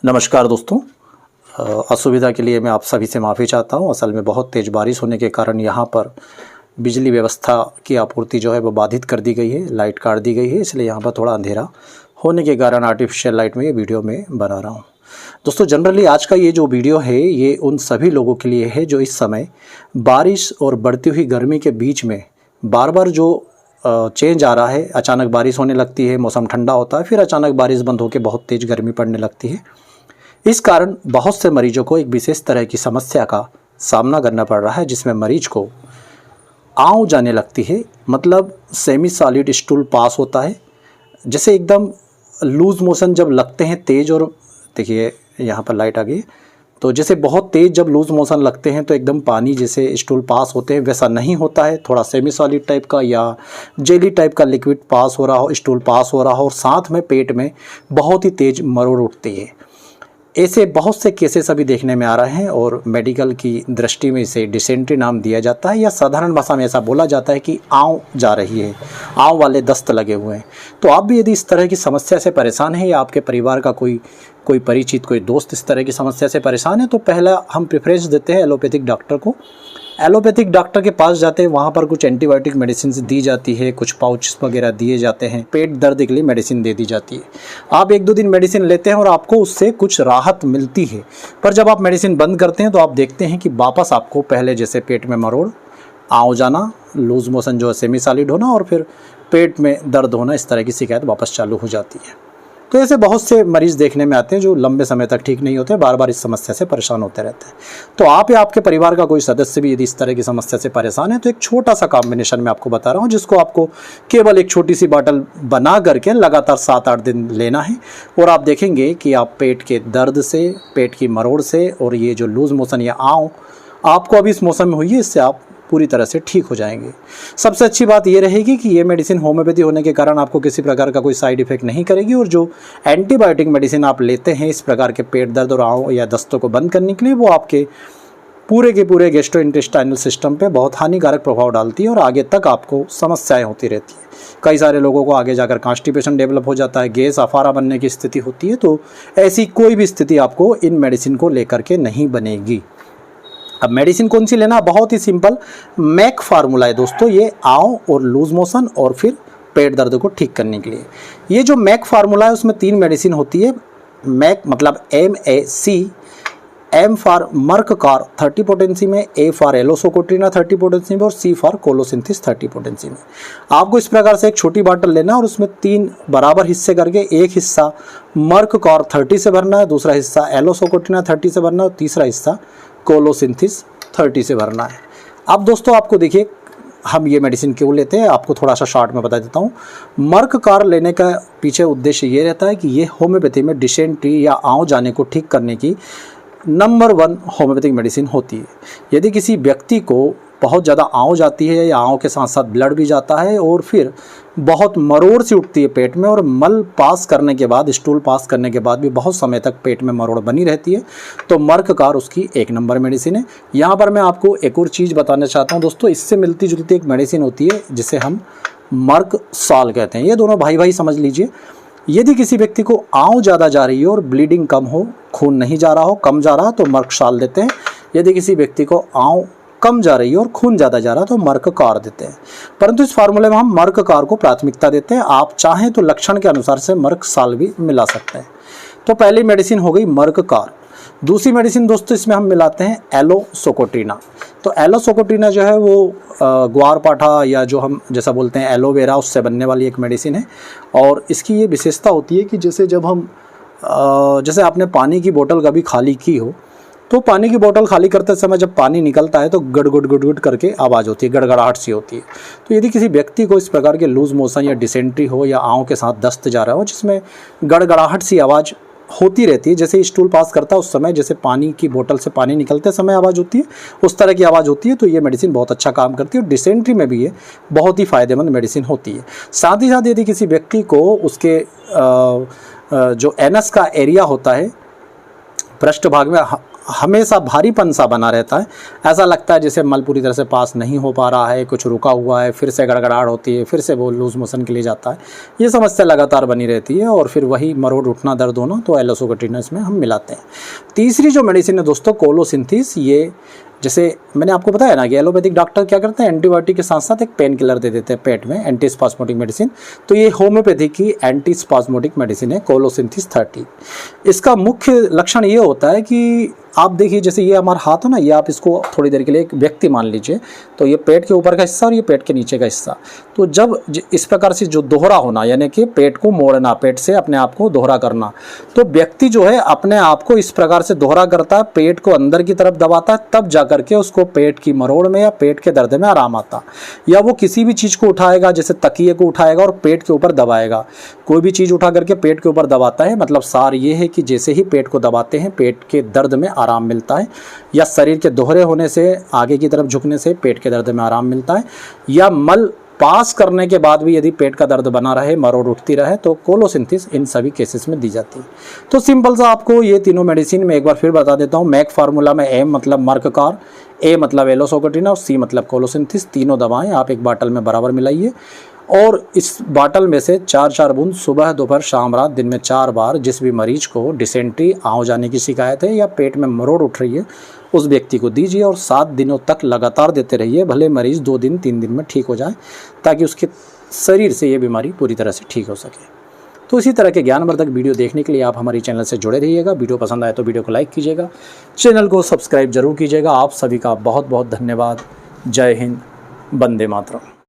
नमस्कार दोस्तों। असुविधा के लिए मैं आप सभी से माफ़ी चाहता हूं। असल में बहुत तेज़ बारिश होने के कारण यहां पर बिजली व्यवस्था की आपूर्ति जो है वो बाधित कर दी गई है, लाइट काट दी गई है, इसलिए यहां पर थोड़ा अंधेरा होने के कारण आर्टिफिशियल लाइट में ये वीडियो में बना रहा हूं। दोस्तों जनरली आज का ये जो वीडियो है ये उन सभी लोगों के लिए है जो इस समय बारिश और बढ़ती हुई गर्मी के बीच में बार बार जो चेंज आ रहा है, अचानक बारिश होने लगती है, मौसम ठंडा होता है, फिर अचानक बारिश बंद होकर बहुत तेज़ गर्मी पड़ने लगती है। इस कारण बहुत से मरीजों को एक विशेष तरह की समस्या का सामना करना पड़ रहा है, जिसमें मरीज को आँव जाने लगती है, मतलब सेमी सॉलिड स्टूल पास होता है। जैसे एकदम लूज मोशन जब लगते हैं तेज़, और देखिए यहाँ पर लाइट आ गई, तो जैसे बहुत तेज़ जब लूज मोशन लगते हैं तो एकदम पानी जैसे स्टूल पास होते हैं वैसा नहीं होता है। थोड़ा सेमी सॉलिड टाइप का या जेली टाइप का लिक्विड पास हो रहा हो, स्टूल पास हो रहा हो, और साथ में पेट में बहुत ही तेज़ मरोड़ उठती है। ऐसे बहुत से केसेस अभी देखने में आ रहे हैं और मेडिकल की दृष्टि में इसे डिसेंट्री नाम दिया जाता है, या साधारण भाषा में ऐसा बोला जाता है कि आँव जा रही है, आँव वाले दस्त लगे हुए हैं। तो आप भी यदि इस तरह की समस्या से परेशान हैं या आपके परिवार का कोई परिचित, कोई दोस्त इस तरह की समस्या से परेशान है, तो पहला हम प्रेफरेंस देते हैं एलोपैथिक डॉक्टर को। एलोपैथिक डॉक्टर के पास जाते हैं, वहाँ पर कुछ एंटीबायोटिक मेडिसिन दी जाती है, कुछ पाउच वगैरह दिए जाते हैं, पेट दर्द के लिए मेडिसिन दे दी जाती है। आप 1-2 दिन मेडिसिन लेते हैं और आपको उससे कुछ राहत मिलती है, पर जब आप मेडिसिन बंद करते हैं तो आप देखते हैं कि वापस आपको पहले जैसे पेट में मरोड़, आँव जाना, लूज मोशन जो है सेमी सॉलिड होना, और फिर पेट में दर्द होना, इस तरह की शिकायत वापस चालू हो जाती है। तो ऐसे बहुत से मरीज़ देखने में आते हैं जो लंबे समय तक ठीक नहीं होते, बार बार इस समस्या से परेशान होते रहते हैं। तो आप या आपके परिवार का कोई सदस्य भी यदि इस तरह की समस्या से परेशान है, तो एक छोटा सा कॉम्बिनेशन में आपको बता रहा हूँ, जिसको आपको केवल एक छोटी सी बॉटल बना करके लगातार 7-8 दिन लेना है, और आप देखेंगे कि आप पेट के दर्द से, पेट की मरोड़ से, और ये जो लूज मोशन या आँव आपको अभी इस मौसम में हुई है, इससे आप पूरी तरह से ठीक हो जाएंगे। सबसे अच्छी बात ये रहेगी कि ये मेडिसिन होम्योपैथी होने के कारण आपको किसी प्रकार का कोई साइड इफेक्ट नहीं करेगी, और जो एंटीबायोटिक मेडिसिन आप लेते हैं इस प्रकार के पेट दर्द और आँव या दस्तों को बंद करने के लिए, वो आपके पूरे के पूरे गैस्ट्रोइंटेस्टाइनल सिस्टम पे बहुत हानिकारक प्रभाव डालती है और आगे तक आपको समस्याएं होती रहती है। कई सारे लोगों को आगे जाकर कॉन्स्टिपेशन डेवलप हो जाता है, गैस अफारा बनने की स्थिति होती है। तो ऐसी कोई भी स्थिति आपको इन मेडिसिन को लेकर के नहीं बनेगी। अब मेडिसिन कौन सी लेना, बहुत ही सिंपल, मैक फार्मूला है दोस्तों। ये आँव और लूज मोशन और फिर पेट दर्द को ठीक करने के लिए ये जो मैक फार्मूला है उसमें 3 मेडिसिन होती है। मैक मतलब MAC, M for merc cor 30 potency में, A फॉर एलोसोकोट्रिना 30 पोटेंसी में, और C फॉर कोलोसिंथिस 30 पोटेंसी में। आपको इस प्रकार से एक छोटी बॉटल लेना और उसमें 3 बराबर हिस्से करके एक हिस्सा मर्क कार 30 से भरना है, दूसरा हिस्सा एलोसोकोट्रिना 30 से भरना है, और तीसरा हिस्सा कोलोसिंथिस 30 से भरना है। अब दोस्तों आपको देखिए हम ये मेडिसिन क्यों लेते हैं, आपको थोड़ा सा शॉर्ट में बता देता हूँ। मर्क कार लेने का पीछे उद्देश्य ये रहता है कि ये होम्योपैथी में डिसेंट्री या आँव जाने को ठीक करने की नंबर 1 होम्योपैथिक मेडिसिन होती है। यदि किसी व्यक्ति को बहुत ज़्यादा आँव जाती है या आँव के साथ साथ ब्लड भी जाता है और फिर बहुत मरोड़ सी उठती है पेट में, और मल पास करने के बाद, स्टूल पास करने के बाद भी बहुत समय तक पेट में मरोड़ बनी रहती है, तो मर्क कार उसकी 1 नंबर मेडिसिन है। यहाँ पर मैं आपको एक और चीज़ बताना चाहता हूँ दोस्तों, इससे मिलती जुलती एक मेडिसिन होती है जिसे हम मर्क साल कहते हैं। ये दोनों भाई भाई समझ लीजिए। यदि किसी व्यक्ति को आँव ज़्यादा जा रही है और ब्लीडिंग कम हो, खून नहीं जा रहा हो, कम जा रहा, तो मर्क साल देते हैं। यदि किसी व्यक्ति को आँव कम जा रही है और खून ज़्यादा जा रहा तो मर्क कार देते हैं। परंतु इस फार्मूले में हम मर्क कार को प्राथमिकता देते हैं। आप चाहें तो लक्षण के अनुसार से मर्क साल भी मिला सकते हैं। तो पहली मेडिसिन हो गई मर्क कार। दूसरी मेडिसिन दोस्तों इसमें हम मिलाते हैं एलोसोकोट्रिना। तो एलोसोकोट्रिना जो है वो ग्वारपाठा या जो हम जैसा बोलते हैं एलोवेरा, उससे बनने वाली एक मेडिसिन है। और इसकी ये विशेषता होती है कि जैसे आपने पानी की बोतल कभी खाली की हो, तो पानी की बोतल खाली करते समय जब पानी निकलता है तो गड़गड़ गड़गड़ करके आवाज़ होती है, गड़गड़ाहट सी होती है। तो यदि किसी व्यक्ति को इस प्रकार के लूज मोशन या डिसेंट्री हो या आँव के साथ दस्त जा रहा हो जिसमें गड़गड़ाहट सी आवाज़ होती रहती है, जैसे स्टूल पास करता है उस समय जैसे पानी की बोतल से पानी निकलते समय आवाज़ होती है, उस तरह की आवाज़ होती है, तो ये मेडिसिन बहुत अच्छा काम करती है। और डिसेंट्री में भी ये बहुत ही फ़ायदेमंद मेडिसिन होती है। साथ ही साथ यदि किसी व्यक्ति को उसके जो एनस का एरिया होता है, पृष्ठ भाग में हमेशा भारीपन सा बना रहता है, ऐसा लगता है जैसे मल पूरी तरह से पास नहीं हो पा रहा है, कुछ रुका हुआ है, फिर से गड़गड़ाहट होती है, फिर से वो लूज़ मोशन के लिए जाता है। ये समस्या लगातार बनी रहती है और फिर वही मरोड़ उठना, दर्द होना, तो एलोसोकेटिन इसमें हम मिलाते हैं। तीसरी जो मेडिसिन है दोस्तों कोलोसिंथेसिस, ये जैसे मैंने आपको बताया ना कि एलोपैथिक डॉक्टर क्या करते हैं, एंटीबायोटिक के साथ साथ एक पेन किलर दे देते हैं पेट में, एंटी स्पास्मोटिक मेडिसिन। तो ये होम्योपैथी की एंटी स्पास्मोटिक मेडिसिन है कोलोसिंथेसिस 30। इसका मुख्य लक्षण ये होता है कि आप देखिए जैसे ये हमारा हाथ है ना, ये आप इसको थोड़ी देर के लिए एक व्यक्ति मान लीजिए, तो ये पेट के ऊपर का हिस्सा और ये पेट के नीचे का हिस्सा। तो जब इस प्रकार से जो दोहरा होना, यानी कि पेट को मोड़ना, पेट से अपने आप को दोहरा करना, तो व्यक्ति जो है अपने आप को इस प्रकार से दोहरा करता है, पेट को अंदर की तरफ दबाता है, तब जाकर के उसको पेट की मरोड़ में या पेट के दर्द में आराम आता। या वो किसी भी चीज़ को उठाएगा, जैसे तकिए को उठाएगा और पेट के ऊपर दबाएगा, कोई भी चीज़ उठा करके पेट के ऊपर दबाता है, मतलब सार ये है कि जैसे ही पेट को दबाते हैं पेट के दर्द में आराम मिलता है, या शरीर के दोहरे होने से, आगे की तरफ झुकने से पेट के दर्द में आराम मिलता है, या मल पास करने के बाद भी यदि पेट का दर्द बना रहे, मरोड़ उठती रहे, तो कोलोसिंथेसिस इन सभी केसेस में दी जाती है। तो सिंपल सा आपको ये तीनों मेडिसिन में एक बार फिर बता देता हूँ। मैक फार्मूला में एम मतलब मर्ककार, ए मतलब एलोसोकेटिन और सी मतलब कोलोसिंथेसिस, तीनों दवाएं आप एक बाटल में बराबर मिलाइए और इस बाटल में से 4-4 बूंद सुबह, दोपहर, शाम, रात, दिन में 4 बार जिस भी मरीज को डिसेंट्री, आँव जाने की शिकायत है या पेट में मरोड़ उठ रही है, उस व्यक्ति को दीजिए और 7 दिनों तक लगातार देते रहिए। भले मरीज 2 दिन 3 दिन में ठीक हो जाए, ताकि उसके शरीर से ये बीमारी पूरी तरह से ठीक हो सके। तो इसी तरह के ज्ञानवर्धक वीडियो देखने के लिए आप हमारी चैनल से जुड़े रहिएगा। वीडियो पसंद आए तो वीडियो को लाइक कीजिएगा, चैनल को सब्सक्राइब जरूर कीजिएगा। आप सभी का बहुत बहुत धन्यवाद। जय हिंद, वंदे मातरम।